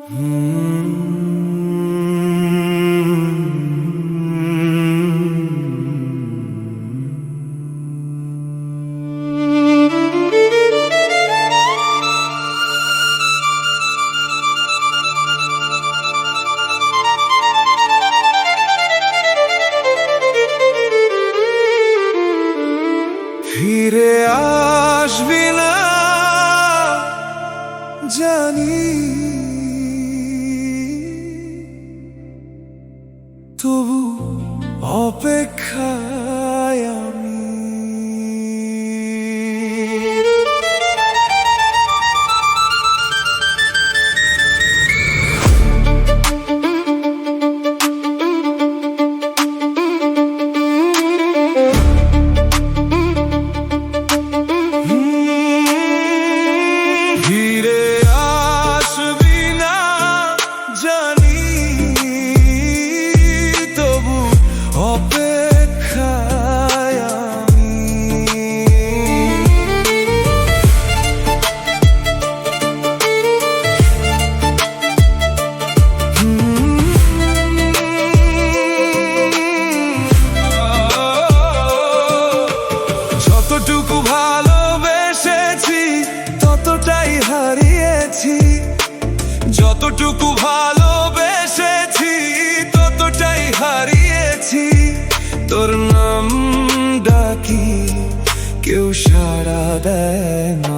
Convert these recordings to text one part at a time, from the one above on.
ফিরে আসবি না জানি, তবু অপেক্ষায় আমি। ফিরে আসবি না জানি, তবু অপেক্ষায় আমি। যতটুকু ভালোবেসেছি ততটাই হারিয়েছি, যতটুকু ভালোবেসেছি ততটাই হারিয়েছি। তোর নাম ডাকি কেউ সাড়া দেয় না।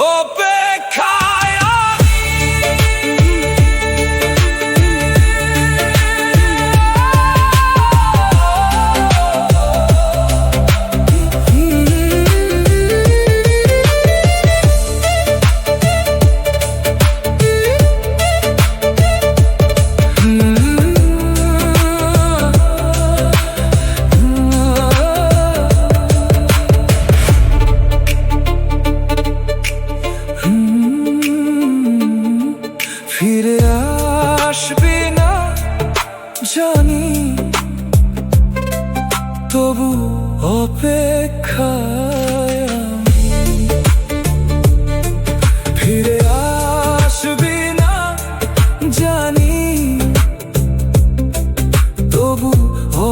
অপেক্ষায় আমি। ফিরে আসবি না জানি, তবু অপেক্ষায় আমি। ফিরে আসবি না জানি, তবু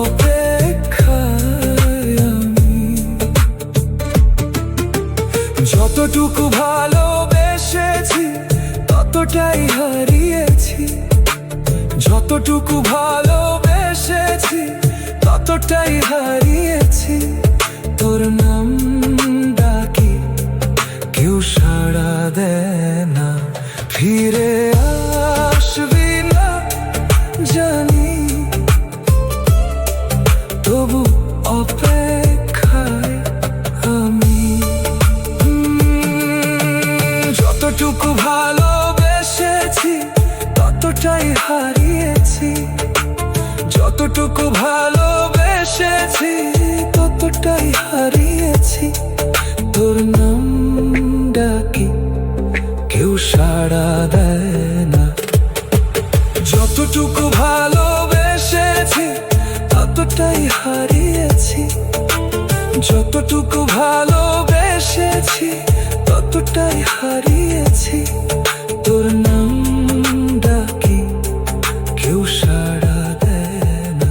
অপেক্ষায় আমি। যতটুকু ভালোবেসেছি ততটাই হারিয়েছি, যতটুকু ভালোবেসেছি ততটাই হারিয়েছি। তোর নাম ডাকি কেউ সাড়া দেয় না, ফিরে আসবি না জানি, তবু অপেক্ষায় আমি। যতটুকু ভালোবেসেছি ততটাই হারিয়েছি, যতটুকু ভালোবেসেছি ততটাই হারিয়েছি। তোর নাম ডাকি কেউ সাড়া দেয় না, যতটুকু ভালোবেসেছি ততটাই হারিয়েছি, যতটুকু ভালোবেসেছি ততটাই হারিয়েছি। তোর নাম ডাকি কেউ সাড়া দেয় না।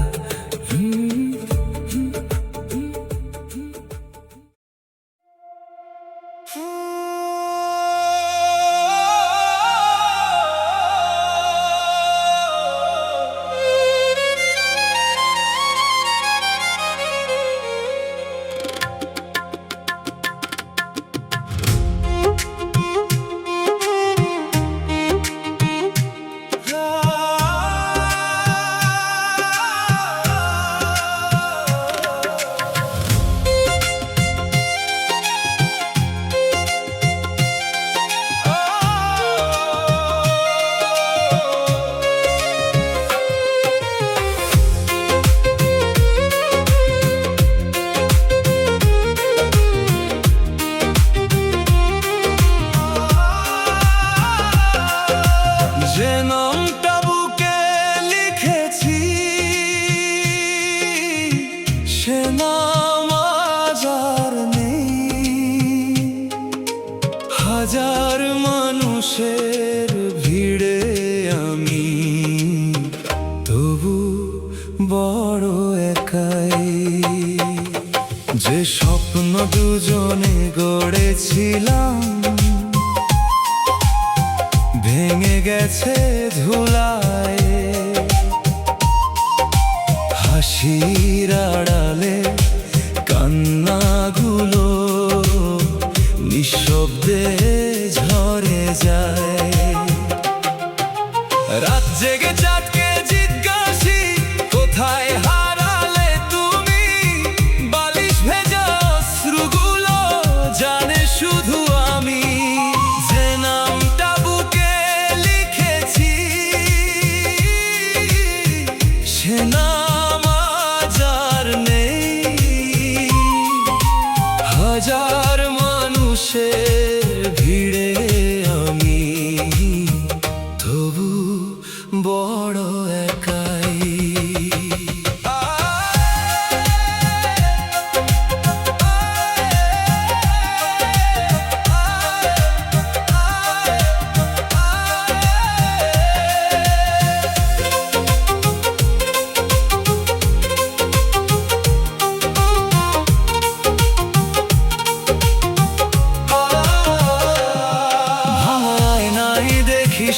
যে নামটা বুকে লিখেছি সে নাম আজ আর নেই। হাজার মানুষের ভিড়ে আমি তবু বড় একাই। যে স্বপ্ন দুজনে গড়েছিলাম ভেঙে গেছে ধুলায়, হাসির আড়ালে কান্নাগুলো নিঃশব্দে ঝরে যায়। রাত জেগে চাঁদকে জিজ্ঞাসি কোথায় হারালে তুমি, বালিশ ভেজা অশ্রুগুলো জানে শুধু আমি। যে নামটা বুকে লিখেছি সে নাম আজ আর নেই। হাজার মানুষের ভিড়ে আমি তবু বড় একাই।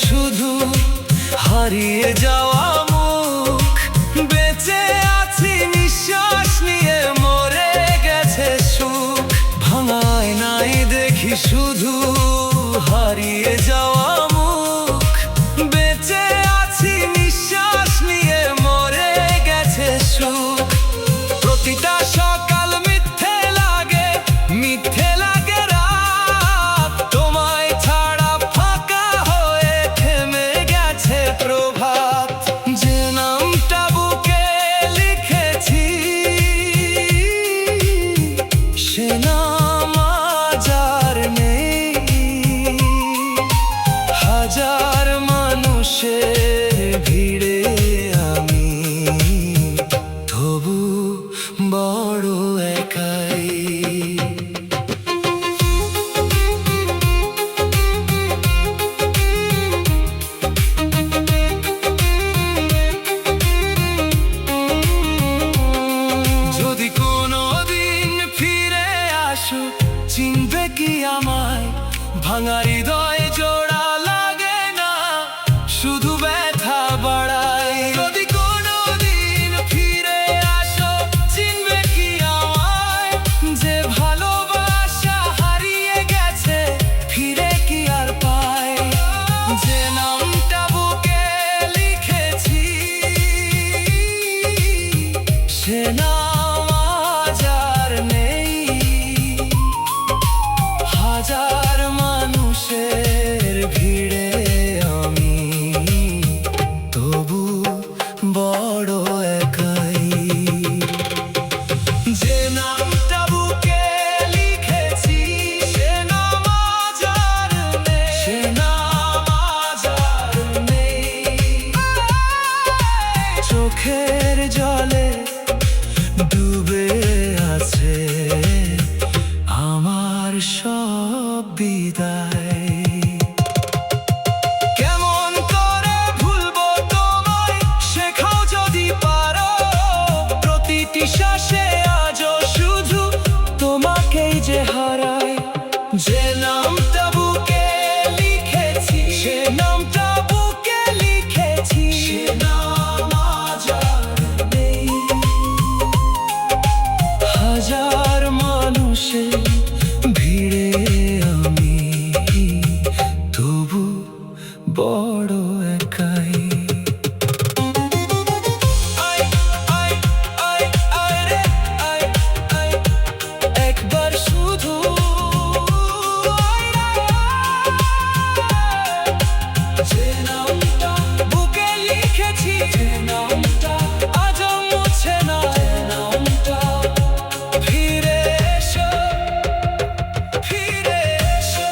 শুধু হারিয়ে যাওয়া মুখ, বেঁচে আছি নিঃশ্বাস নিয়ে মরে গেছে সুখ। ভাঙায় নাই দেখি শুধু হারিয়ে যাওয়া মুখ, বেঁচে আছি নিঃশ্বাস নিয়ে, মরে গেছে সুখ। প্রতিটা সকাল মিথ্যে লাগে, মিথ্যে লাগে রাত, তোমায় ছাড়া ফাঁকা হয়ে থেমে গেছে প্রভাত। যে নামটা বুকে লিখেছি সে নাম আজ আর নেই। হাজার মানুষের ভিড়ে আমি তবু বড় একাই। যদি কোনোদিন ফিরে আসো, চিনবে কি আমায়? ভাঙা হৃদয় জোড়া লাগে না, শুধু ব্যথা বাড়ায়। যদি কোনোদিন ফিরে আসো, চিনবে কি আমায়? যে ভালোবাসা হারিয়ে গেছে, ফিরে কি আর পায়? যে নামটা বুকে লিখেছি সে নাম আজ আর নেই। হাজার মানুষের ভিড়ে আমি তবু বড় একাই। যে নামটা বুকে লিখেছি সে নাম আজ আর নেই, সে নাম আজ আর নেই। চোখের জলে ডুবে আছে আমার সব বিদায়। কেমন করে ভুলবো তোমায়, শেখাও যদি পারো। প্রতিটি শ্বাসে আজও শুধু তোমাকেই যে হারাই। যে নামটা বুকে লিখেছি সে নামটা বুকে লিখেছি সে নাম আজ আর নেই। হাজার মানুষের ভিড়ে আমি তবু বড় একাই। একবার শুধু যে নামটা বুকে লিখেছি, যে নামটা আজও মুছে না, যে নামটা ফিরে এসো, ফিরে এসো।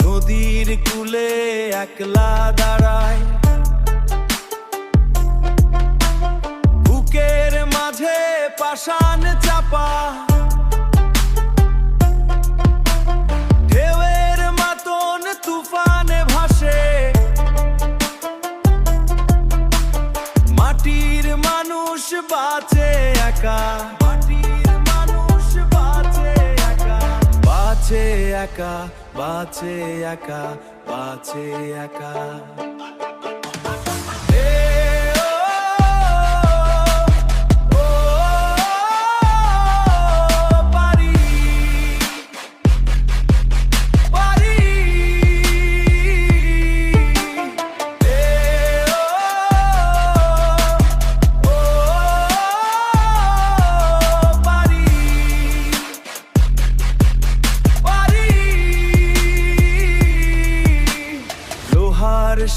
নদীর কূলে একলা দাঁড়ায়, বুকের মাঝে পাষাণ চাপা। ঢেউয়ের মাতন তুফানে ভাসে, মাটির মানুষ বাঁচে একা। মাটির মানুষ বাঁচে একা, বাঁচে একা, বাঁচে একা, বাঁচে একা।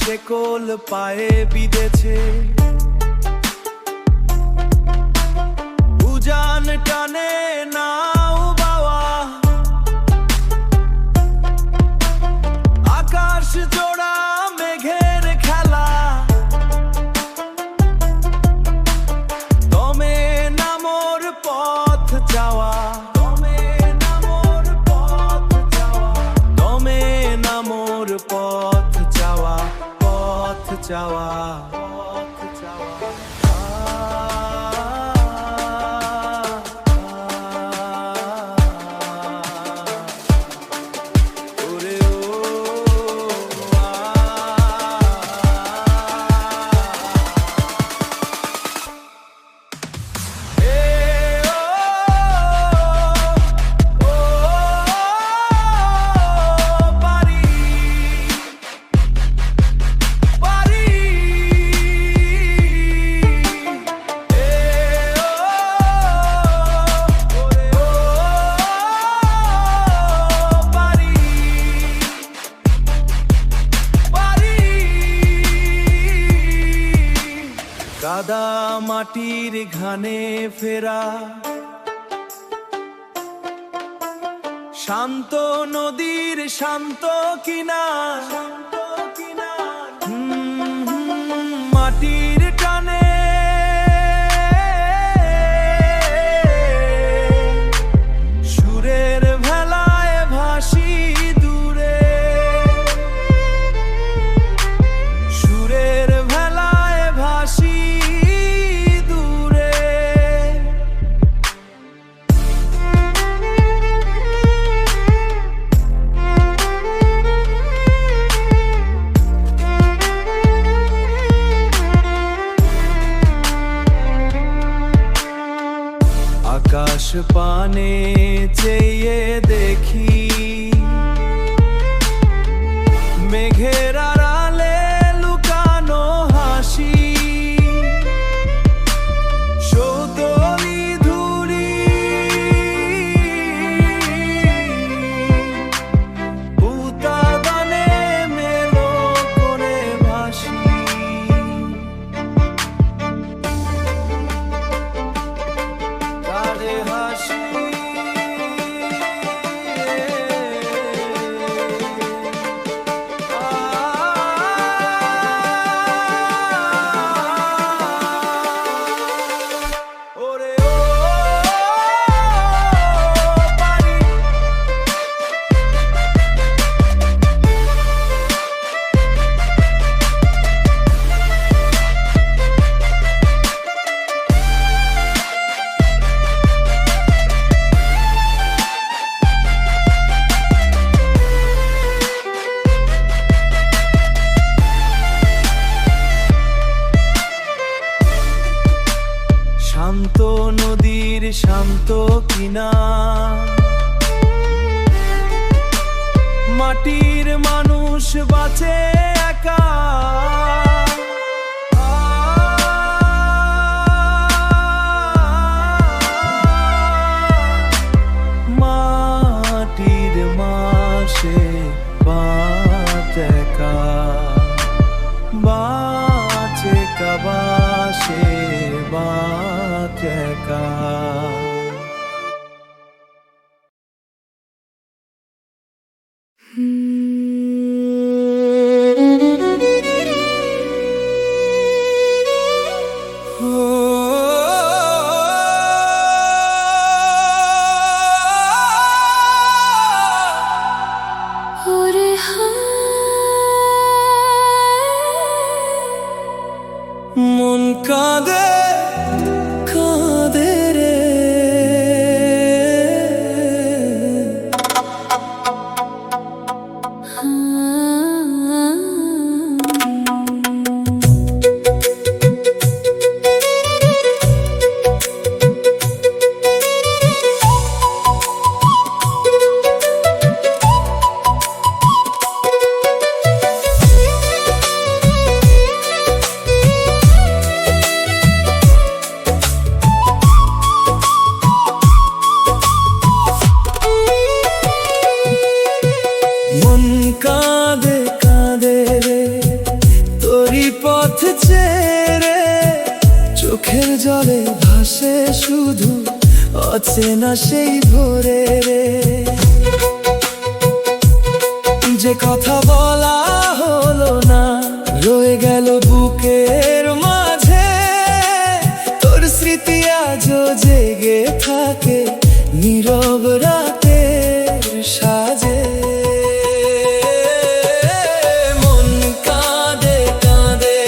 শেকল পায়ে বিঁধেছে, উজান টানে নাও বাওয়া। আকাশ জোড়া মেঘের খেলা, দমে নামোর পথ যাওয়া, দমে নামোর পথ যাওয়া, দমে চাওয়া কাদা মাটির ঘানে ফেরা শান্ত নদীর শান্ত কিনার মাটির টানে সুরের ভেলায় ভাসি দূরে সুরের ভেলায় ভাসি আকাশ পানে চেয়ে দেখি মেঘের আড়ালে লুকানো হাসি সৌতরী ধুরি উতাদানে মেলো করে ভাসি শান্ত নদীর শান্ত কিনার মাটির মানুষ বাঁচে একা মাটির মাসে বাঁচে একা বাঁচে কাবাসে বাঁচে কা মন কাঁদে কাঁদে রে কাঁদে কাঁদে রে তোরি পথ ছেড়ে চোখের জলে ভাসে শুধু অচেনা সেই ভোরে রে যে কথা বলা হলো না রয়ে গেল বুকের মাঝে তোর স্মৃতি আজও জেগে থাকে নীরব রাতের সাজে মন কাঁদে কাঁদে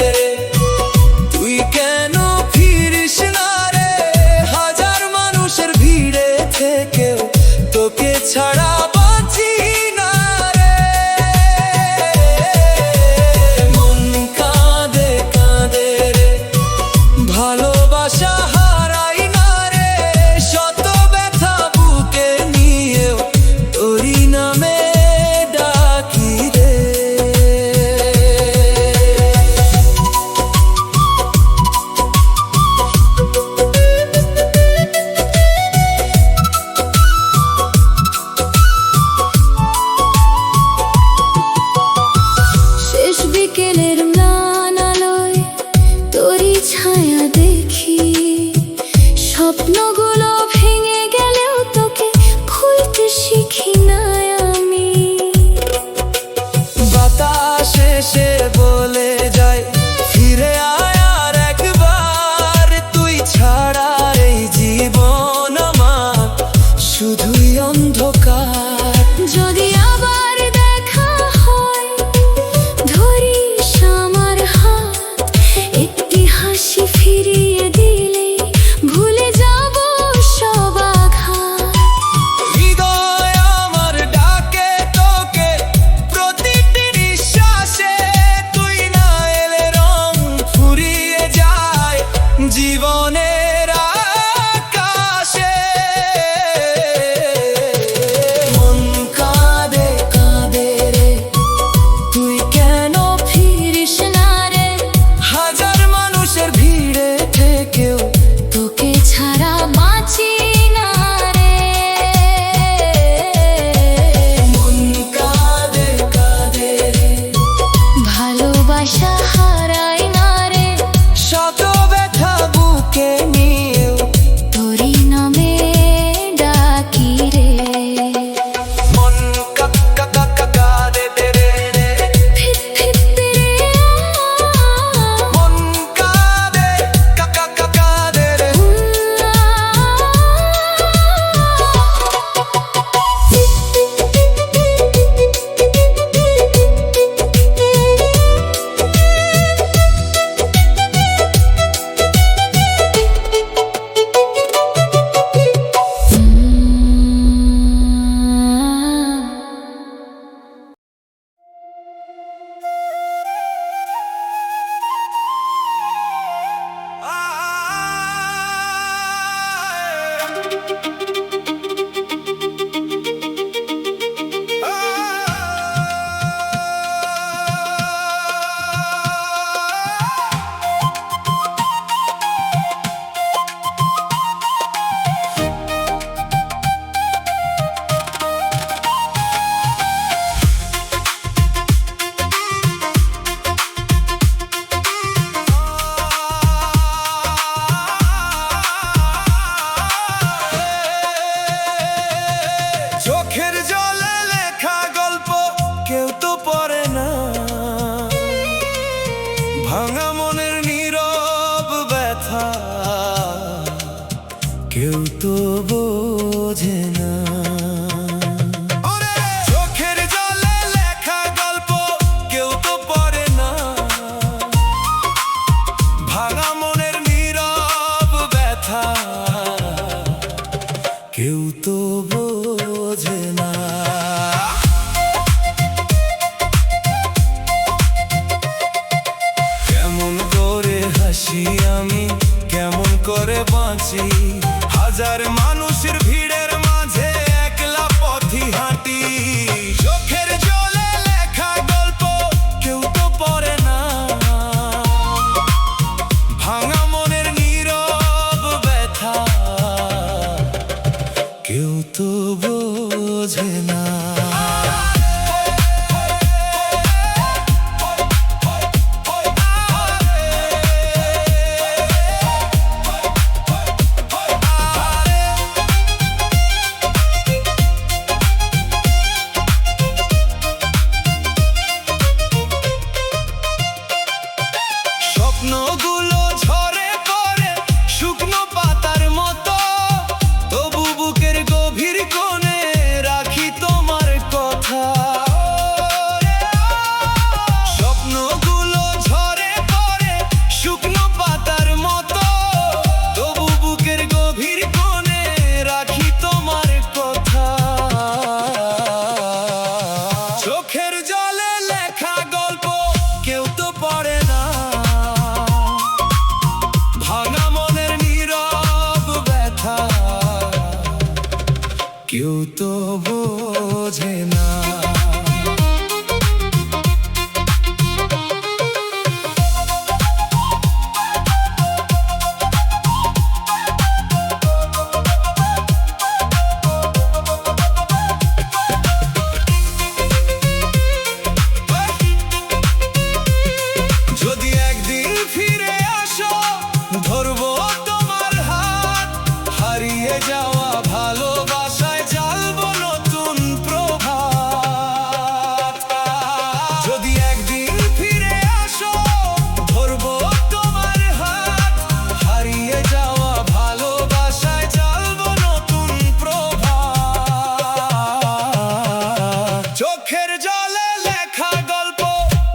হেসে বলে যায়, ফিরে আয় আর একবার, তুই ছাড়া এই জীবন আমার শুধুই অন্ধকার। যদি আবার দেখা হয়, ধরিস আমার হাত, একটি হাসি ফিরিয়ে দিলে ভুলে যাব সব আঘাত। হৃদয় আমার ডাকে তোকে প্রতিটি নিঃশ্বাসে, তুই না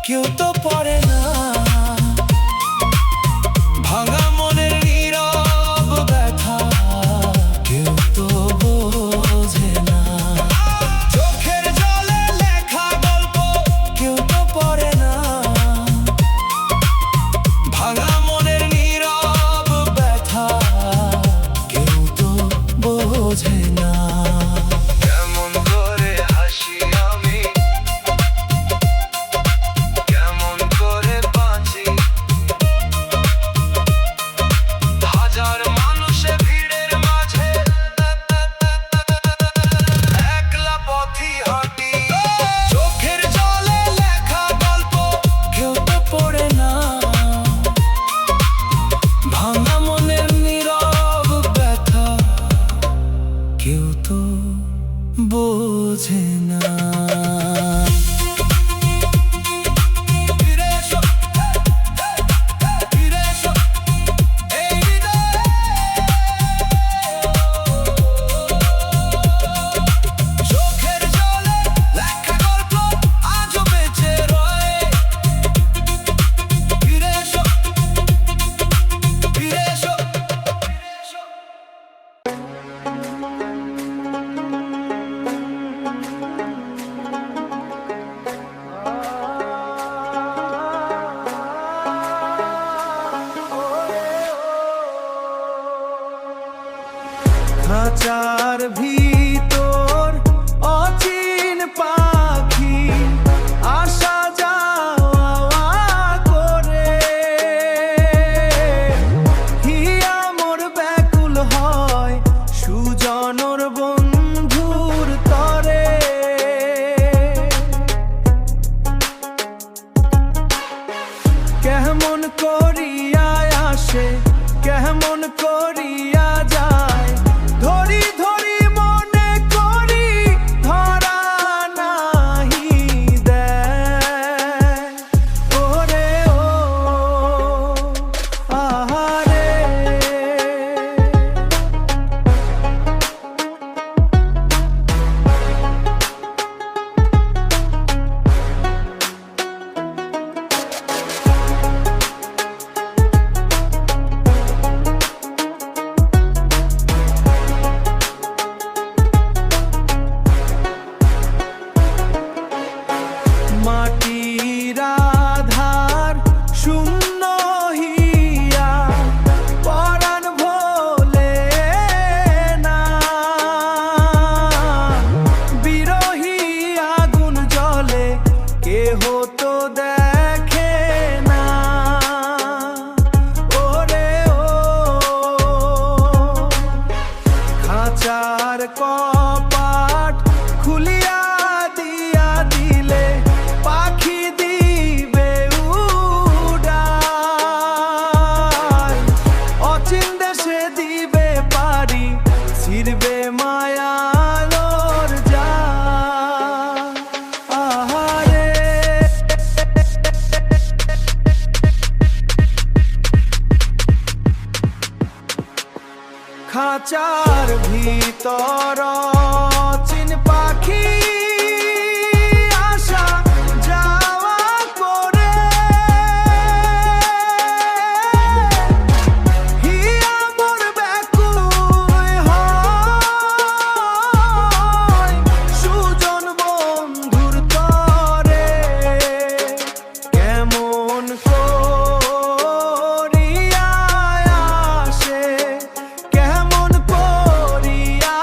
কেউ তো পড়ে না। ভাঙা মনের নীরব ব্যথা কেউ তো বোঝে না। চোখের জলে লেখা গল্প কেউ তো পড়ে না। ভাঙা মনের নীরব ব্যথা কেউ তো বোঝে না। কেমন করে হাসি আমি, কেমন করে বাঁচি, হাজার মানুষের ভিড়ের মাঝে একলা পথই হাঁটি। চোখের জলে লেখা গল্প কেউ তো পড়ে না। ভাঙা মনের নীরব ব্যথা কেউ তো বোঝে না। ফিরে এসো, ফিরে এসো এই হৃদয়ে। চোখের জলে লেখা গল্প আজও বেঁচে রয়। ফিরে এসো, ফিরে এসো, ফিরে এসো। খাঁচার ভিতর অচিন পাখি আসা যাওয়া করে। হিয়া মোর ব্যাকুল হয় সুজনর বন্ধুর তরে। কেমন করিয়া আসে, কেমন করিয়া যায়, ধরি ধরি মনে করি ধরা নাহি দেয়। ওরে ও আহারে, মাটির আধার শূন্য হিয়া পরাণ ভোলে না। বিরহী আগুন জ্বলে কেহ তো দেখে না। ওরে ও খাঁচার কপাট খুলিয়া দিয়া দিলে পাখি দিবে উড়াল। অচিন দেশে দিবে পারি ছিড়বে মায়ালোর জাল। আহারে, খাঁচার ভিতর চিন পাখি আসা যাওয়া করে। হিয়া মোর ব্যাকুল হয় সুজন বন্ধুর তরে। কেমন করিয়া আসে, কেমন করিয়া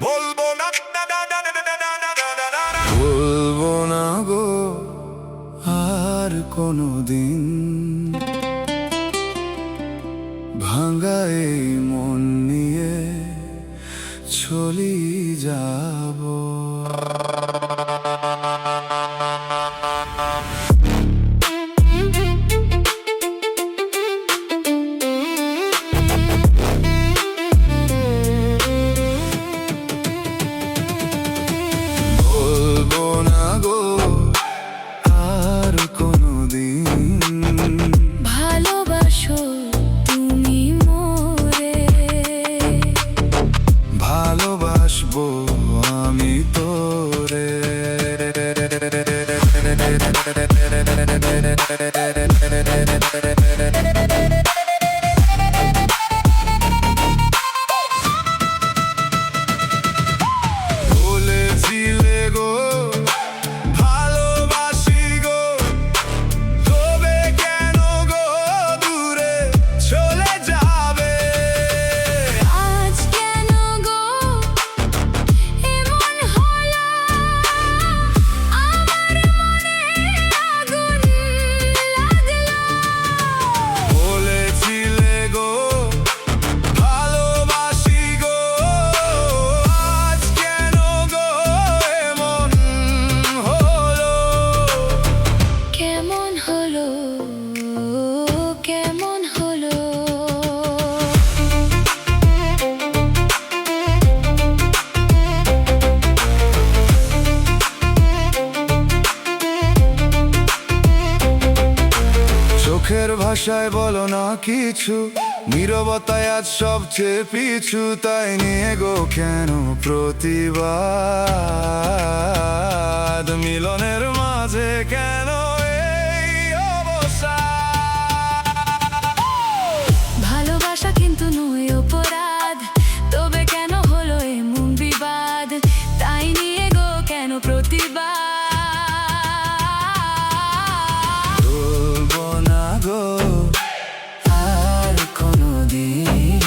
বলবো না, বলবো না গো আর কোনোদিন ভাঙা এই মন নিয়ে চলি যাব। বলবো না গো আর কোনোদিন ভালোবাসো তুমি মোরে, ভালোবাসবো আমি তোরে। বলেছিলে গো ভালোবাসি গো, তবে কেন গো দূরে চলে যাবে? আজ কেন গো এমন হলো, আমার মনে আগুন লাগলো। বলেছিলে গো ভালোবাসি গো, আজ কেন গো এমন হলো? কেমন হলো, কেমন হলো? চোখের ভাষায় বলো না কিছু, নীরবতায় আজ সবচেয়ে পিছু। তাই নিয়ে গো কেন প্রতিবাদ? মিলনের মাঝে কেন এই অবসাদ? ভালোবাসা কিন্তু নয় অপরাধ, তবে কেন হলো এমন বিবাদ? তাই নিয়ে গো কেন প্রতিবাদ? বলবো না গো আর কোনোদিন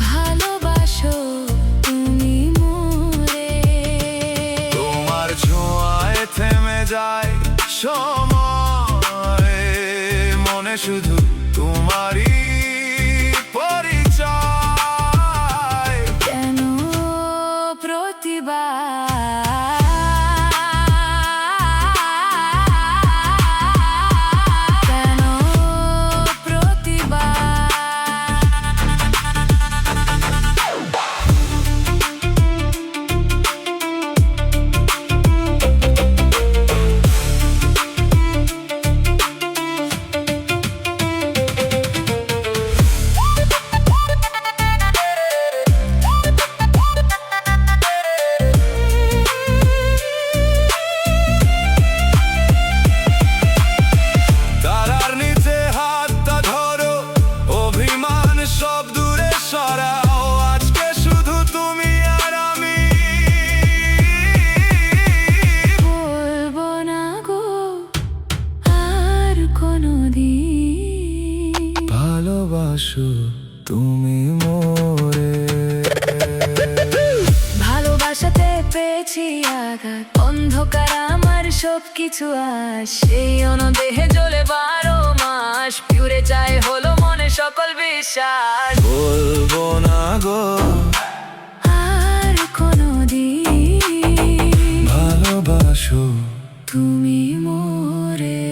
ভালোবাসো তুমি মোরে, তোমার ছোঁয়ায় থেমে যায় সময়, মনে শুধু তোমারই পরিচয়। কেন প্রতিবাদ? কেন প্রতিবাদ? তারার নিচে হাতটা ধরো, অভিমান সব দূরে সরাও, আজকে শুধু তুমি আর আমি। বলবো না গো আর কোনোদিন ভালোবাসো তুমি মোরে। ভালোবাসাতে পেয়েছি আঘাত, অন্ধকার আমার সবকিছু আস, সেই অনদেহে জ্বলে 12 মাস, পিউরে চাই হলো মনে সকল বিশ্বাস। বলবো না গো আর কোনোদিন ভালোবাসো তুমি মোরে।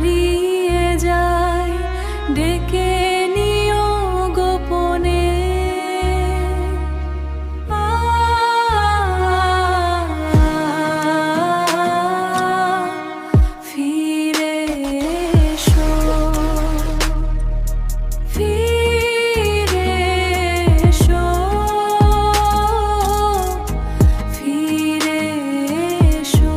হারিয়ে যায়, ডেকে নিও গোপনে। ফিরে এসো, ফিরে এসো, ফিরে এসো।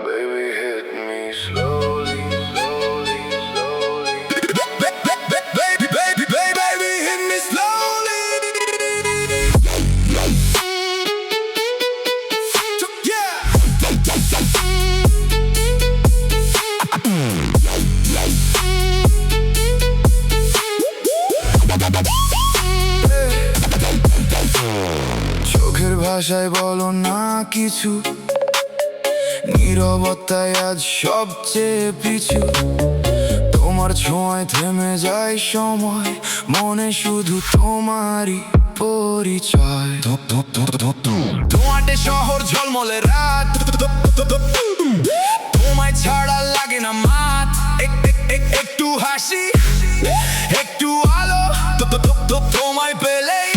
Baby, hit me slowly, slowly, slowly. Baby, hit me slowly. Yeah. চোখের ভাষায় বলো না কিছু, নীরবতায় আজ সবচেয়ে পিছু। তোমার ছোঁয়ায় থেমে যায় সময়, মনে শুধু তোমারই পরিচয়। তোমাতে শহর ঝলমলে রাত, তোমায় ছাড়া লাগে না মাত। একটু হাসি, একটু আলো, তোমায় পেলেই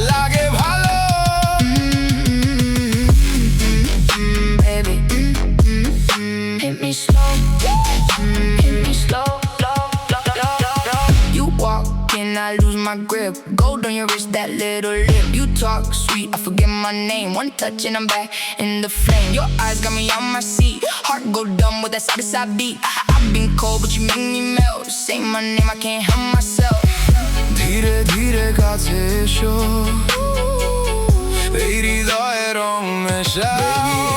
লাগে ভালো। Baby, hit me slow, hit me slow, slow, slow, slow, slow. You walk and I lose my grip. Gold on your wrist, that little lip. You talk sweet, I forget my name. One touch and I'm back in the flame. Your eyes got me on my seat. Heart go dumb with that side to side beat. I've been cold, but you make me melt. Say my name, I can't help myself. ধীরে ধীরে কাছে এসো, এই হৃদয়ে রং মেশাও।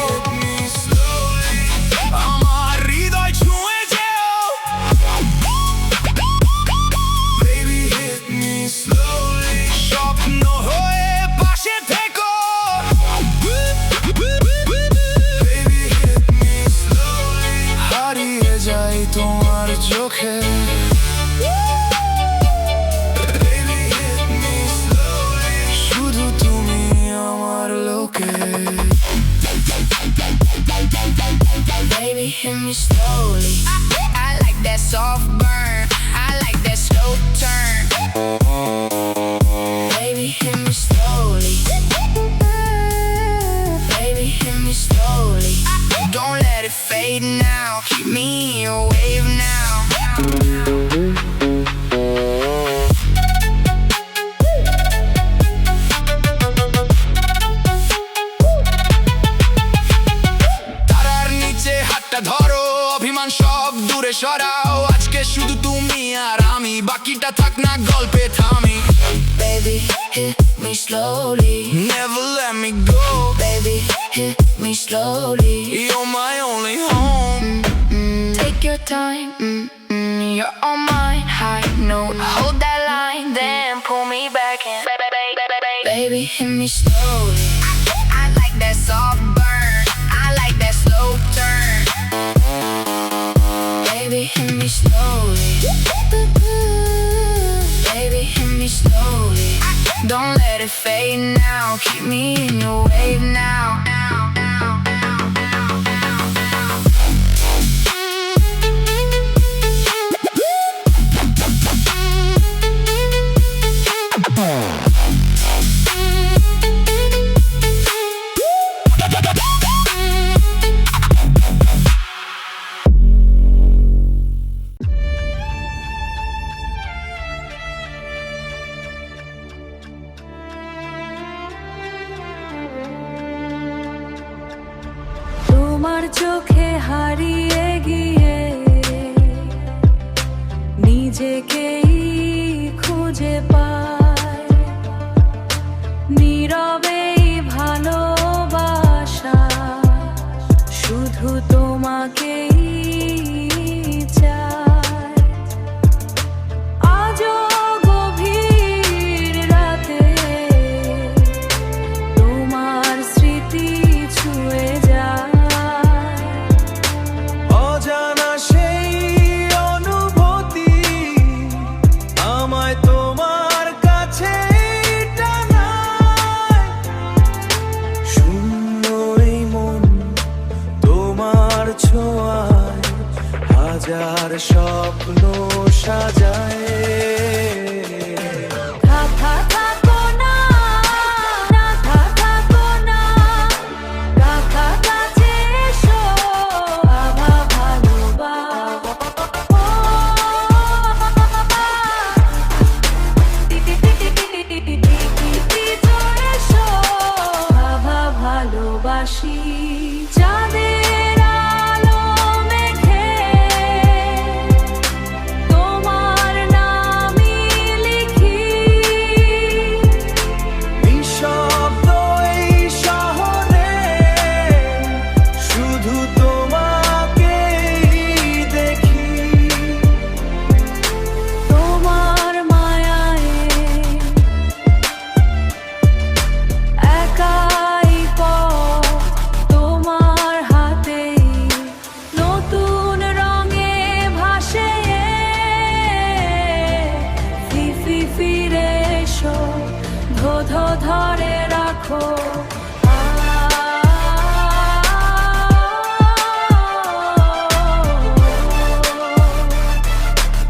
আমার হৃদয় ছুঁয়ে যেও। Baby, hit me slowly. স্বপ্ন হয়ে পাশে থেকো। Baby, hit me slowly. হারিয়ে যাই তোমার চোখে। Baby, hit me slowly. শুধু তুমি আমার লোকে। Baby, hit me slowly. I like that soft burn. I like that slow turn. Baby, hit me slowly. Baby, hit me slowly. Don't let it fade now. Keep me in your wave now. তারার নিচে হাতটা ধরো, অভিমান সব দূরে সরাও। আজকে শুধু তুমি আর আমি, বাকিটা থাক না গল্পে থামি। Baby, hit me slowly. Never let me go. Baby, hit me slowly. You're my only home. Take your time. You're on my high note. Hold that line, then pull me back in. Baby, hit me slowly. I like that soft burn. I like that slow turn. Baby, hit me slowly. Baby, hit me slowly. Don't let it fade now. Keep me in your wave now. চোখে হারিয়ে গিয়ে নিজেকেই খুঁজে পায়, নীরবেই ভালোবাসা শুধু তোমাকেই চায়। আজও গভীর রাতে তোমার স্মৃতি ছুঁয়ে যায়, অজানা সেই অনুভূতি আমায় তোমার কাছে টানায়। শূন্য এই মন তোমার ছোঁয়ায় হাজার স্বপ্ন সাজায়। থাকো না, থাকো না, কাছে এসো, ভালোবাসি। চাঁদের আলো মেখে তোমার নামই লিখি, নিঃশব্দ এই শহরে শুধু তোমাকেই দেখি। তোমার মায়ায় একাই পথ তোমার হাতেই নতুন রঙে ভাসে। ফিরে এসো, ধরে রাখো।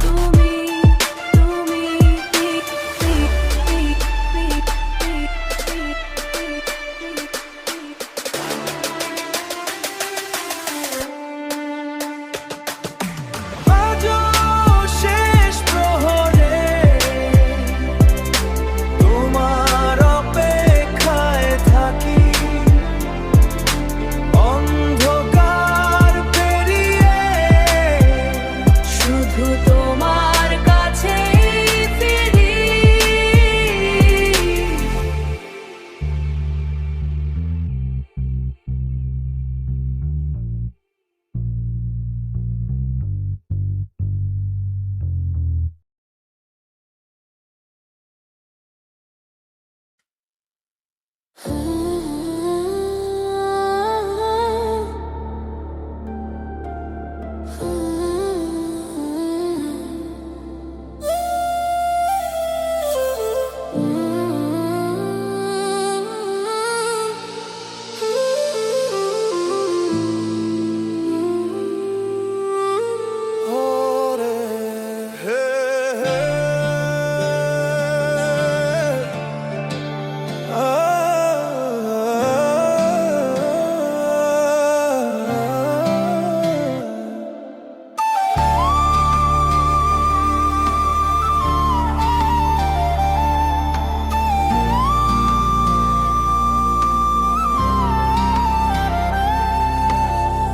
তুমি আজও শেষ প্রহরে তোমার অপেক্ষায় থাকি। অন্ধকার পেরিয়ে শুধু তোমার কাছেই ফিরি। ওরে হে হে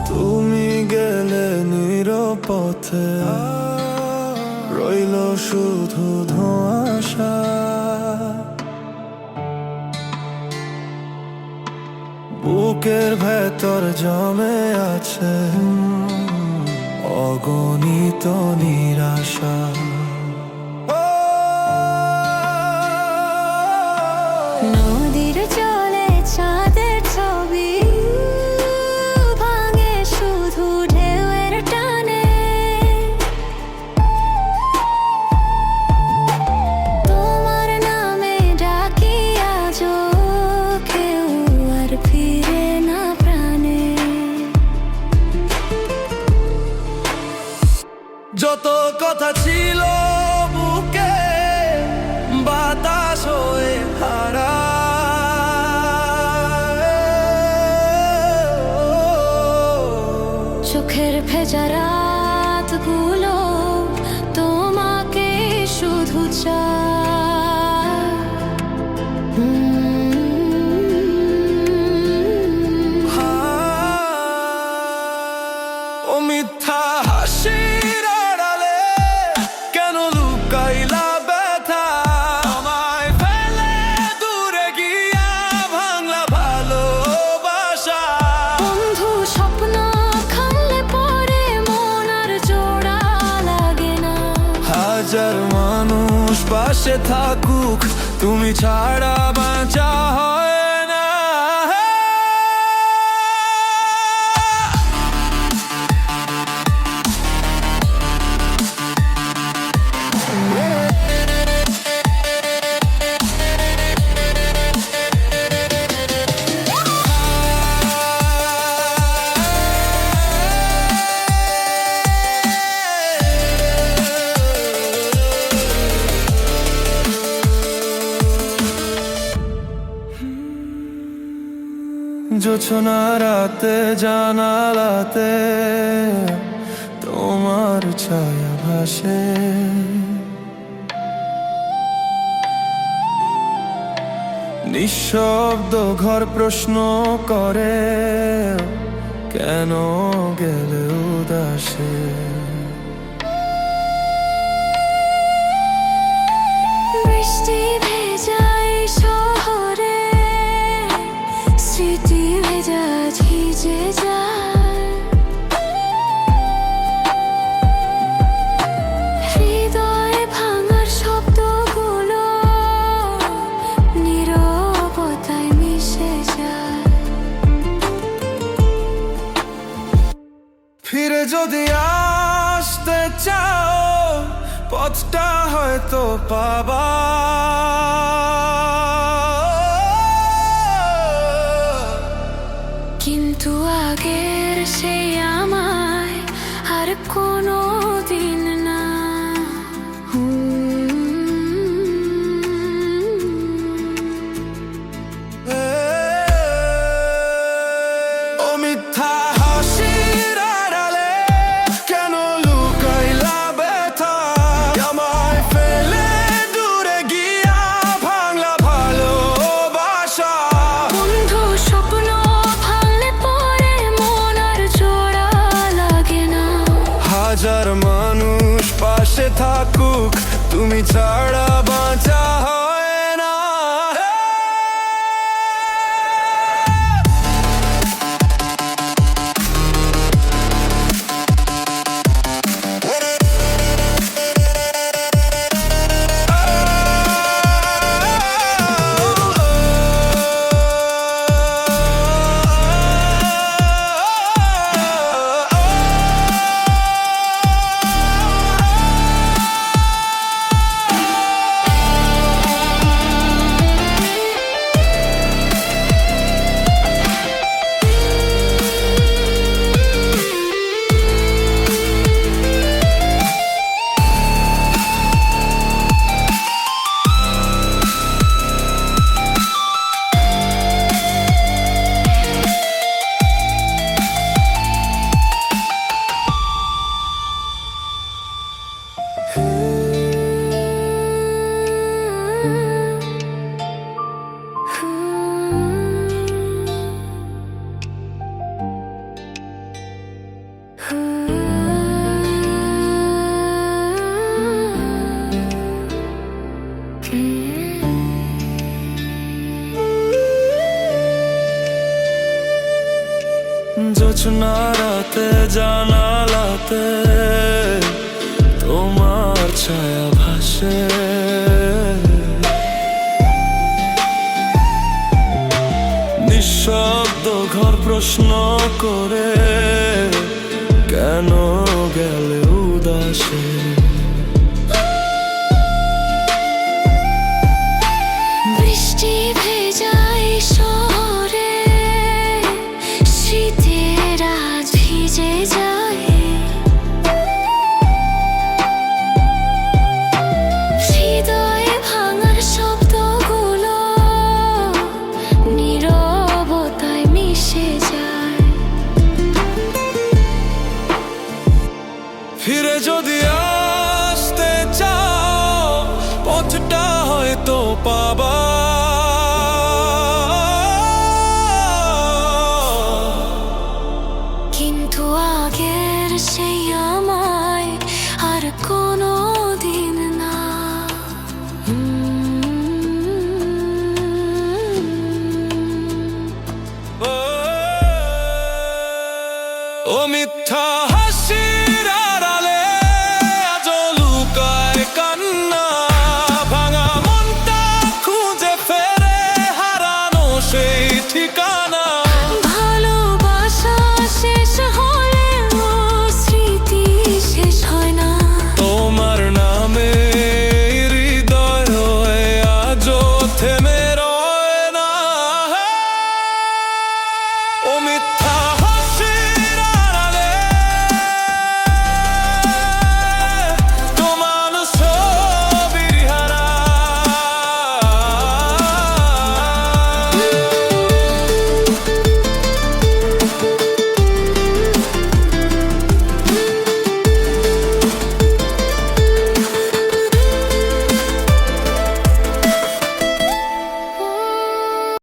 তুমি গেলে নিরপথে রইল শুধু ধোঁয়াশা। বুকের ভেতর জমে আছে অগণিত নিরাশা। নদীর জলে চাঁদের ছবি ভাঙে শুধু ঢেউয়ের টানে। তোমার নামে ডাকি আজও কেউ আর ফিরে না প্রাণে। যত কথা ছিল বুকে বাতাস হয়ে হারায়। চোখের ভেজা রাতগুলো তোমাকে শুধু চায়। পাশে থাকুক, তুমি ছাড়া বাঁচা হয় না। জোছনা রাতে জানালাতে তোমার ছায়া ভাসে, নিঃশব্দ ঘর প্রশ্ন করে, কেন গেলে উদাসে। বৃষ্টি ভেজা এই শহরে স্মৃতি ভেজা ভিজে যায়, হৃদয় ভাঙার শব্দগুলো নীরবতায় মিশে যায়। ফিরে যদি আসতে চাও, পথটা হয়তো পাবা, কিন্তু আগের সেই আমায় আর কোনো দিন না। ও মিথ্যা হাসির আড়ালে কেন লুকাইলা ব্যথা, আমায় ফেলে দূরে গিয়া ভাঙলা ভালোবাসা। বন্ধু স্বপ্ন ভাঙলে পরে মন আর জোড়া লাগে না। হাজার মানুষ পাশে থাকুক, তুমি ছাড়া বাঁচা হয় না। জোছনা রাতে জানালাতে তোমার ছায়া ভাসে, নিঃশব্দ ঘর প্রশ্ন করে, কেন গেলে উদাসে।